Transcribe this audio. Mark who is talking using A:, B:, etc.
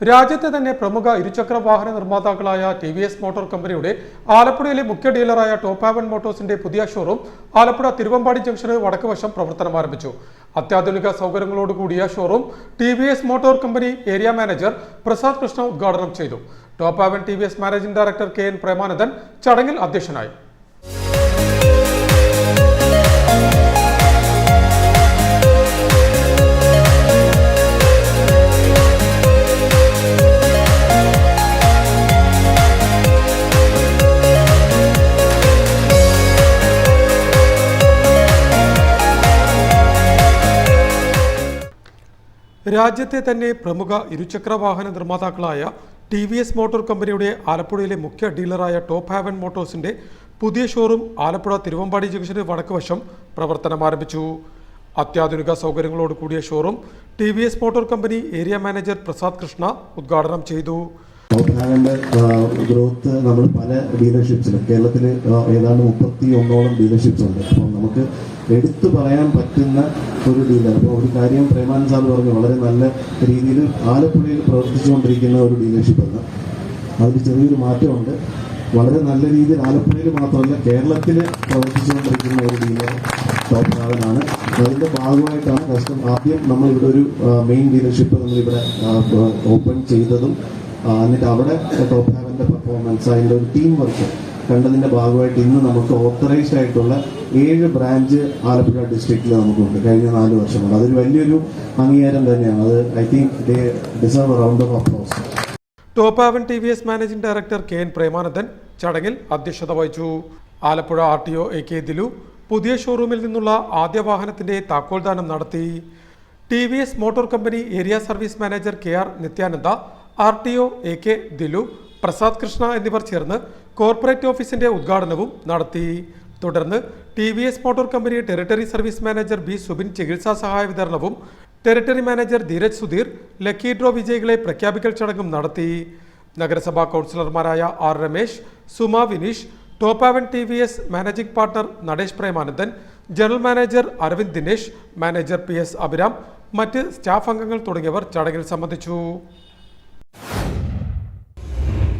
A: രാജ്യത്തെ തന്നെ പ്രമുഖ ഇരുചക്ര വാഹന നിർമ്മാതാക്കളായ TVS മോട്ടോർ കമ്പനിയുടെ ആലപ്പുഴയിലെ മുഖ്യ ഡീലറായ ടോപ്പ് ഹാവൻ മോട്ടോഴ്സിന്റെ പുതിയ ഷോറൂം ആലപ്പുഴ തിരുവമ്പാടി ജംഗ്ഷന് വടക്കുവശം പ്രവർത്തനം ആരംഭിച്ചു. അത്യാധുനിക സൗകര്യങ്ങളോടുകൂടിയ showroom TVS motor company area manager Prasad Krishna ഉദ്ഘാടനം ചെയ്തു. Top haven TVS managing director KN Premanandan ചടങ്ങിൽ അധ്യക്ഷനായി. രാജ്യത്തെ തന്നെ പ്രമുഖ ഇരുചക്ര വാഹന നിർമ്മാതാക്കളായ TVS മോട്ടോർ കമ്പനിയുടെ ആലപ്പുഴയിലെ മുഖ്യ ഡീലറായ ടോപ്പ് ഹാവൻ മോട്ടോഴ്സിന്റെ പുതിയ ഷോറൂം ആലപ്പുഴ തിരുവമ്പാടി ജംഗ്ഷന് വടക്കുവശം പ്രവർത്തനം ആരംഭിച്ചു. അത്യാധുനിക സൗകര്യങ്ങളോട് കൂടിയ showroom TVS motor company area manager Prasad Krishna ഉദ്ഘാടനം ചെയ്തു.
B: ടോപ്പ് ഹാവന്റെ ഗ്രോത്ത് നമ്മൾ പല ഡീലർഷിപ്സിലും കേരളത്തിൽ ഏതാണ്ട് 31ഓളം ഡീലർഷിപ്സ് ഉണ്ട്. അപ്പം നമുക്ക് എടുത്തു പറയാൻ പറ്റുന്ന ഒരു ഡീലർ. അപ്പോൾ ഒരു കാര്യം പ്രേമാനന്ദ് സാർ പറഞ്ഞു, വളരെ നല്ല രീതിയിൽ ആലപ്പുഴയിൽ പ്രവർത്തിച്ചുകൊണ്ടിരിക്കുന്ന ഒരു ഡീലർഷിപ്പ് ആണ്. അതിൽ ചെറിയൊരു മാറ്റമുണ്ട്. വളരെ നല്ല രീതിയിൽ ആലപ്പുഴയിൽ മാത്രമല്ല കേരളത്തിൽ പ്രവർത്തിച്ചുകൊണ്ടിരിക്കുന്ന ഒരു ഡീലർ ടോപ്പ് ഹാവനാണ്. അതിൻ്റെ ഭാഗമായിട്ടാണ് ആദ്യം നമ്മൾ ഇവിടെ ഒരു മെയിൻ ഡീലർഷിപ്പ് നമ്മളിവിടെ ഓപ്പൺ ചെയ്തതും എന്നിട്ട് അവിടെ ടോപ്പ് ഹാവന്റെ പെർഫോമൻസ് അതിൻ്റെ ഒരു ടീം വർക്ക് കണ്ടതിന്റെ ഭാഗമായിട്ട് ഇന്ന് നമുക്ക് ഓത്തറൈസ്ഡ് ആയിട്ടുള്ള 7 ബ്രാഞ്ച് ആലപ്പുഴ ഡിസ്ട്രിക്റ്റിൽ നമുക്കുണ്ട്. കഴിഞ്ഞ 4 വർഷം കൊണ്ട് അതൊരു വലിയൊരു അംഗീകാരം തന്നെയാണ്. അത് I think they deserve a round of applause.
A: Top haven TVS managing director KN Premanandan ചടങ്ങിൽ അധ്യക്ഷത വഹിച്ചു. ആലപ്പുഴ RTO AK ദിലു പുതിയ ഷോറൂമിൽ നിന്നുള്ള ആദ്യ വാഹനത്തിന്റെ താക്കോൽദാനം നടത്തി. TVS motor company area service manager KR Nithyananda, RTO AK Dilu, Prasad Krishna എന്നിവർ ചേർന്ന് കോർപ്പറേറ്റ് ഓഫീസിന്റെ ഉദ്ഘാടനവും നടത്തി. തുടർന്ന് TVS motor company territory service manager B Subin ചികിത്സാ സഹായ വിതരണവും territory manager Dheeraj Sudheer lucky draw വിജയികളെ പ്രഖ്യാപിക്കൽ ചടങ്ങും നടത്തി. നഗരസഭാ കൗൺസിലർമാരായ R Ramesh, Suma Vineesh, top haven TVS managing partner Natesh Premanandan, general manager Aravind Dinesh, manager PS Abhiram, മറ്റ് സ്റ്റാഫ് അംഗങ്ങൾ തുടങ്ങിയവർ ചടങ്ങിൽ സംബന്ധിച്ചു.